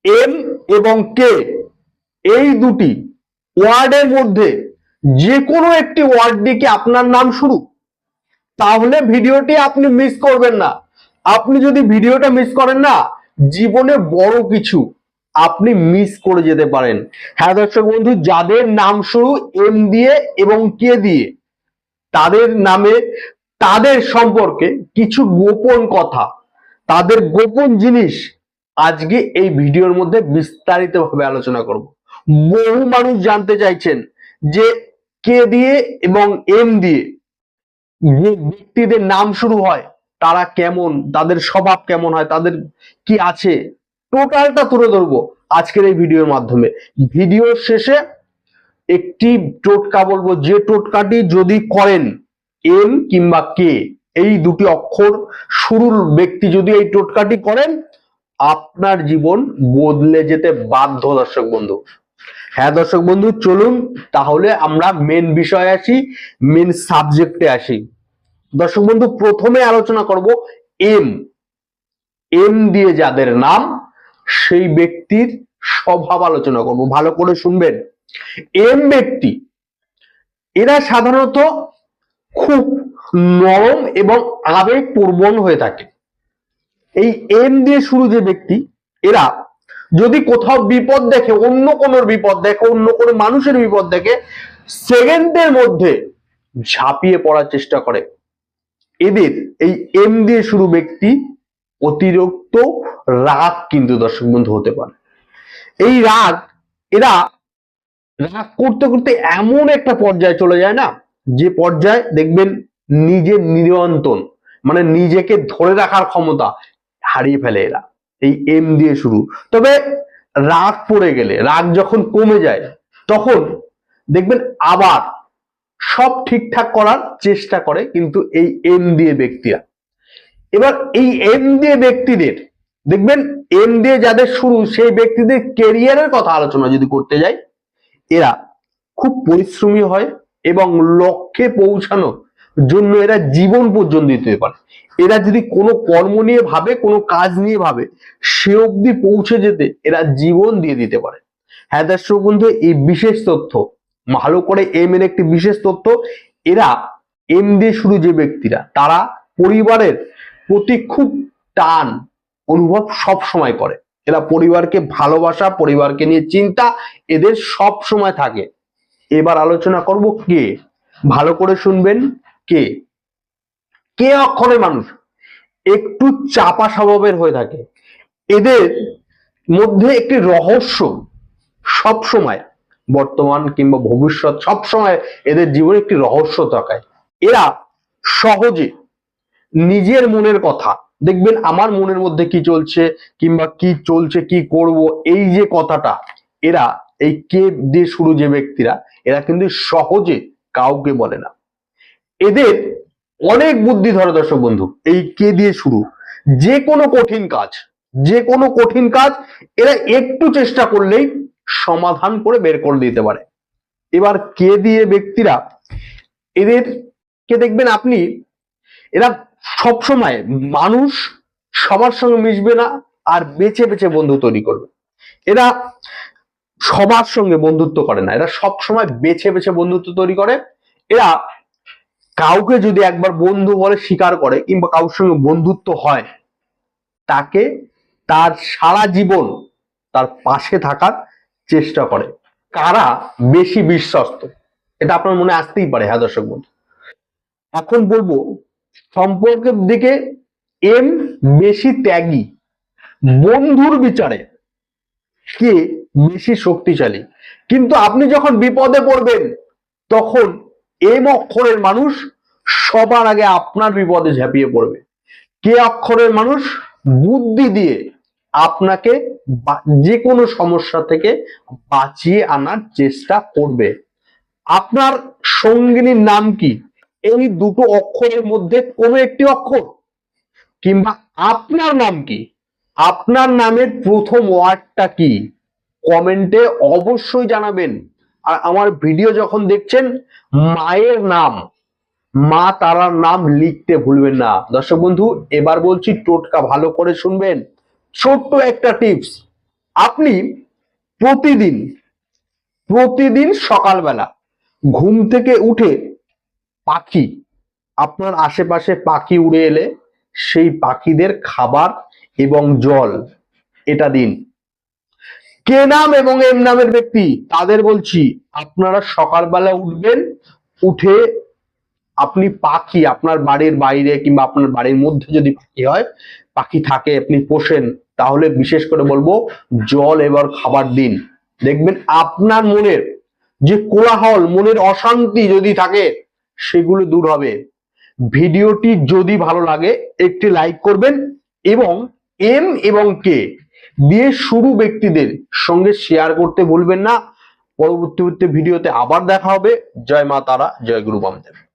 M এবং কে, এই দুটি ওয়ার্ডের মধ্যে যে কোনো একটি ওয়ার্ড দিয়ে কি আপনার নাম শুরু, তাহলে ভিডিওটি আপনি মিস করবেন না। আপনি যদি ভিডিওটা মিস করেন না, জীবনে বড় কিছু আপনি মিস করে যেতে পারেন। হ্যাঁ দর্শক বন্ধু, যাদের নাম শুরু এম দিয়ে এবং কে দিয়ে, তাদের নামে, তাদের সম্পর্কে কিছু গোপন কথা, তাদের গোপন জিনিস আজকে এই ভিডিওর মধ্যে বিস্তারিতভাবে আলোচনা করব। বহু মানুষ জানতে চাইছেন যে কে দিয়ে এবং এম দিয়ে যে ব্যক্তিদের নাম শুরু হয় তারা কেমন, তাদের স্বভাব কেমন হয়, তাদের কি আছে, টোটালটা তুলে ধরবো আজকের এই ভিডিওর মাধ্যমে। ভিডিওর শেষে একটি টোটকা বলবো, যে টোটকাটি যদি করেন, এম কিংবা কে এই দুটি অক্ষর শুরুর ব্যক্তি যদি এই টোটকাটি করেন, আপনার জীবন বদলে যেতে বাধ্য। দর্শক বন্ধু, হ্যাঁ দর্শক বন্ধু, চলুন তাহলে আমরা মেন বিষয়ে আসি, মেন সাবজেক্টে আসি। দর্শক বন্ধু, প্রথমে আলোচনা করব এম। এম দিয়ে যাদের নাম, সেই ব্যক্তির স্বভাব আলোচনা করব, ভালো করে শুনবেন। এম ব্যক্তি, এরা সাধারণত খুব নরম এবং আবেগপ্রবণ হয়ে থাকে। এই এম দিয়ে শুরু যে ব্যক্তি, এরা যদি কোথাও বিপদ দেখে, অন্য কোনো বিপদ দেখে, অন্য কোনো মানুষের বিপদ দেখে, সেকেন্ডের মধ্যে ঝাঁপিয়ে পড়ার চেষ্টা করে। এদের এই এম দিয়ে শুরু ব্যক্তি অতিরিক্ত রাগ কিন্তু দর্শক বন্ধু হতে পারে। এই রাগ, এরা রাগ করতে করতে এমন একটা পর্যায়ে চলে যায় না, যে পর্যায়ে দেখবেন নিজের নিয়ন্ত্রণ, মানে নিজেকে ধরে রাখার ক্ষমতা হারিয়ে ফেলে এরা, এই এম দিয়ে শুরু। তবে রাগ পড়ে গেলে, রাগ যখন কমে যায়, তখন দেখবেন আবার সব ঠিকঠাক করার চেষ্টা করে কিন্তু এই এম দিয়ে ব্যক্তিরা। এবার এই এম দিয়ে ব্যক্তিদের দেখবেন, এম দিয়ে যাদের শুরু সেই ব্যক্তিদের কেরিয়ারের কথা আলোচনা যদি করতে যাই, এরা খুব পরিশ্রমী হয় এবং লক্ষ্যে পৌঁছানোর জন্য এরা জীবন পর্যন্ত দিতে পারে। এরা যদি কোনো কর্ম নিয়ে ভাবে, কোনো কাজ নিয়ে ভাবে, সে অবধি পৌঁছে যেতে এরা জীবন দিয়ে দিতে পারে। হ্যাঁ দর্শক বন্ধু, এই বিশেষ তথ্য ভালো করে, এম এর একটি বিশেষ তথ্য, এরা এম দিয়ে শুরু যে ব্যক্তিরা, তারা পরিবারের প্রতি খুব টান অনুভব সব সময় করে। এরা পরিবারকে ভালোবাসা, পরিবারকে নিয়ে চিন্তা এদের সব সময় থাকে। এবার আলোচনা করব কে, ভালো করে শুনবেন। কে, কে অক্ষরের মানুষ একটু চাপা স্বভাবের হয়ে থাকে। এদের মধ্যে একটি রহস্য সব সময়, বর্তমান কিংবা ভবিষ্যৎ, সব সময় এদের জীবনে একটি রহস্য থাকায়। এরা সহজে নিজের মনের কথা, দেখবেন আমার মনের মধ্যে কি চলছে কিংবা কি চলছে, কি করব, এই যে কথাটা, এরা এই কে দিয়ে শুরু যে ব্যক্তিরা, এরা কিন্তু সহজে কাউকে বলে না। এদের অনেক বুদ্ধি ধরে দর্শক বন্ধু। এই কে দিয়ে শুরু যে কোনো কঠিন কাজ, যে কোনো কঠিন কাজ এরা একটু চেষ্টা করলেই সমাধান করে বের করে দিতে পারে। এবার কে দিয়ে ব্যক্তিরা, এদেরকে দেখবেন আপনি, এরা সব সময় মানুষ সবার সঙ্গে মিশবে না, আর বেছে বেছে বন্ধু তৈরি করবে। এরা সবার সঙ্গে বন্ধুত্ব করে না, এরা সব সময় বেছে বেছে বন্ধুত্ব তৈরি করে। এরা কাউকে যদি একবার বন্ধু বলে স্বীকার করে কিংবা কারোর সঙ্গে বন্ধুত্ব হয়, তাকে তার সারা জীবন তার পাশে থাকার চেষ্টা করে। কারা বেশি বিশ্বস্ত, এটা আপনার মনে আসতেই পারে। হ্যাঁ দর্শক বন্ধু, এখন বলবো সম্পর্কের দিকে এম বেশি ত্যাগী, বন্ধুর বিচারে কে বেশি শক্তিশালী। কিন্তু আপনি যখন বিপদে পড়বেন, তখন এম অক্ষরের মানুষ সবার আগে আপনার বিপদে ঝাঁপিয়ে পড়বে। কে অক্ষরের মানুষ বুদ্ধি দিয়ে আপনাকে যে কোনো সমস্যা থেকে বাঁচিয়ে আনার চেষ্টা করবে। আপনার সঙ্গিনীর নাম কি, এই দুটো অক্ষরের মধ্যে কোনো একটি অক্ষর, কিংবা আপনার নাম কি, আপনার নামের প্রথম ওয়ার্ডটা কি, কমেন্টে অবশ্যই জানাবেন। আর আমার ভিডিও যখন দেখছেন, মায়ের নাম, মা তারার নাম লিখতে ভুলবেন না। দর্শক বন্ধু, এবার বলছি টোটকা, ভালো করে শুনবেন। ছোট্ট একটা টিপস, আপনি প্রতিদিন প্রতিদিন সকালবেলা ঘুম থেকে উঠে পাখি, আপনার আশেপাশে পাখি উড়ে এলে সেই পাখিদের খাবার এবং জল এটা দিন। কে নাম এবং এম নামের ব্যক্তি তাদের বলছি, আপনারা সকালবেলা উঠবেন, উঠে আপনি পাখি আপনার বাড়ির বাইরে কিংবা আপনার বাড়ির মধ্যে যদি পাখি হয়, পাখি থাকে আপনি পোষেন, তাহলে বিশেষ করে বলবো জল এবার খাবার দিন। দেখবেন আপনার মনের যে কোলাহল, মনের অশান্তি যদি থাকে সেগুলো দূর হবে। ভিডিওটি যদি ভালো লাগে একটি লাইক করবেন এবং এম এবং কে দিয়ে শুরু ব্যক্তিদের সঙ্গে শেয়ার করতে ভুলবেন না। পরবর্তী ভিডিওতে আবার দেখা হবে। জয় মা তারা, জয় গুরু বামদেব।